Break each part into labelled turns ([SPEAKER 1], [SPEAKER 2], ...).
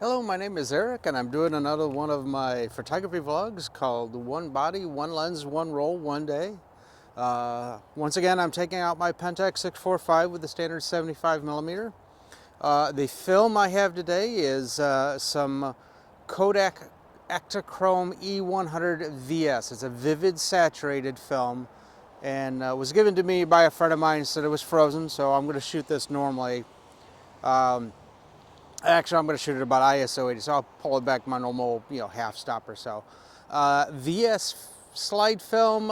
[SPEAKER 1] Hello, my name is Eric and I'm doing another one of my photography vlogs called One Body, One Lens, One Roll, One Day. Once again, I'm taking out my Pentax 645 with the standard 75mm. The film I have today is some Kodak Ektachrome E100 VS. It's a vivid saturated film and was given to me by a friend of mine. Said it was frozen, so I'm going to shoot this normally. Actually, I'm going to shoot it about ISO 80, so I'll pull it back my normal, half stop or so. VS slide film,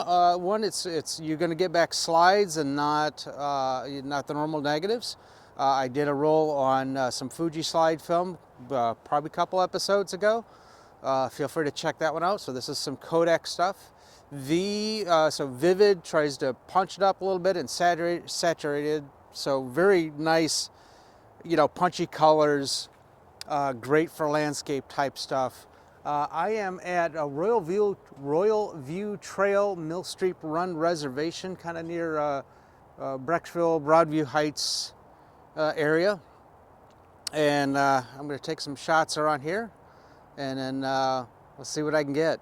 [SPEAKER 1] it's you're going to get back slides and not the normal negatives. I did a roll on some Fuji slide film probably a couple episodes ago. Feel free to check that one out. So this is some Kodak stuff. So vivid, tries to punch it up a little bit and saturated. So very nice, punchy colors, great for landscape type stuff. I am at a Royal View Trail Mill Street Run Reservation, kind of near Brecksville, Broadview Heights area. And I'm going to take some shots around here, and then let's see what I can get.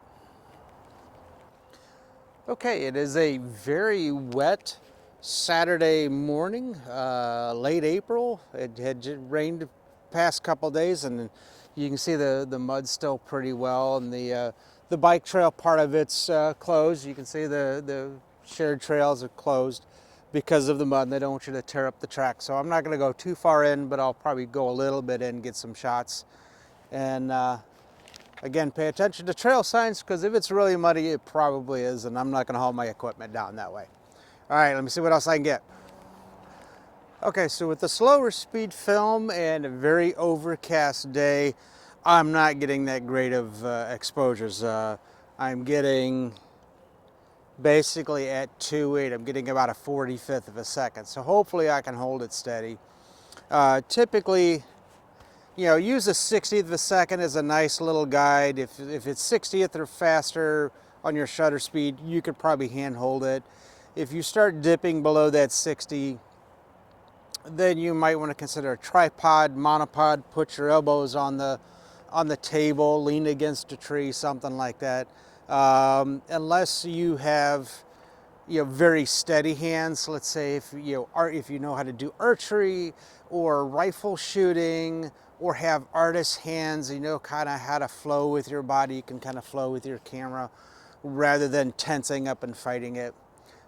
[SPEAKER 1] Okay, it is a very wet Saturday morning, late April. It had rained the past couple days, and you can see the mud's still pretty well, and the bike trail part of it's closed. You can see the shared trails are closed because of the mud, and they don't want you to tear up the track. So I'm not going to go too far in, but I'll probably go a little bit in, get some shots. And again, pay attention to trail signs, because if it's really muddy, it probably is, and I'm not going to haul my equipment down that way. All right, let me see what else I can get. Okay, so with the slower speed film and a very overcast day, I'm not getting that great of exposures. I'm getting basically at 2.8, I'm getting about a 45th of a second. So hopefully I can hold it steady. Typically, use a 60th of a second as a nice little guide. If it's 60th or faster on your shutter speed, you could probably hand hold it. If you start dipping below that 60, then you might want to consider a tripod, monopod. Put your elbows on the table, lean against a tree, something like that. Unless you have very steady hands. Let's say if you know how to do archery or rifle shooting, or have artist hands, kind of how to flow with your body. You can kind of flow with your camera rather than tensing up and fighting it.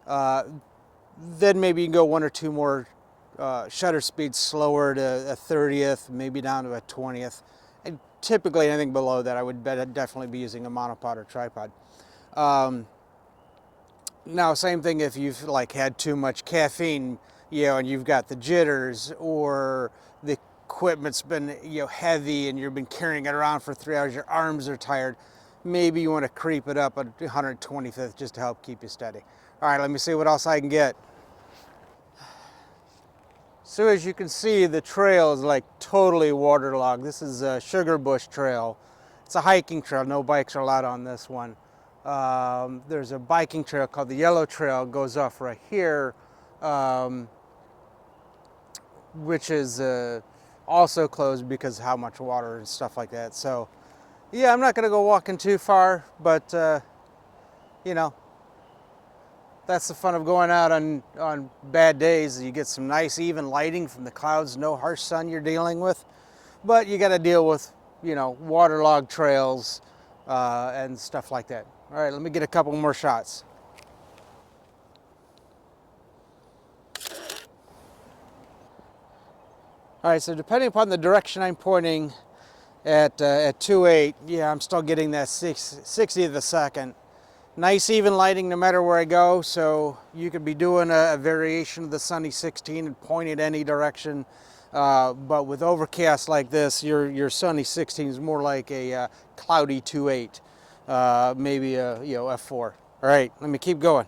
[SPEAKER 1] Then maybe you can go one or two more shutter speeds slower to a 30th, maybe down to a 20th. And typically anything below that, I would definitely be using a monopod or tripod. Now, same thing if you've had too much caffeine, and you've got the jitters, or the equipment's been heavy and you've been carrying it around for 3 hours, your arms are tired. Maybe you want to creep it up at 125th just to help keep you steady. All right, let me see what else I can get. So as you can see, the trail is totally waterlogged. This is a Sugar Bush Trail. It's a hiking trail. No bikes are allowed on this one. There's a biking trail called the Yellow Trail. It goes off right here, which is also closed because of how much water and stuff like that. So yeah, I'm not going to go walking too far, but that's the fun of going out on bad days. You get some nice even lighting from the clouds, no harsh sun you're dealing with, but you got to deal with waterlogged trails and stuff like that. All right, let me get a couple more shots. All right, so depending upon the direction I'm pointing at 2.8, yeah, I'm still getting that 60th of a second. Nice even lighting no matter where I go, so you could be doing a variation of the sunny 16 and point it any direction. But with overcast like this, your sunny 16 is more like a cloudy 2.8, maybe a f4. All right, let me keep going.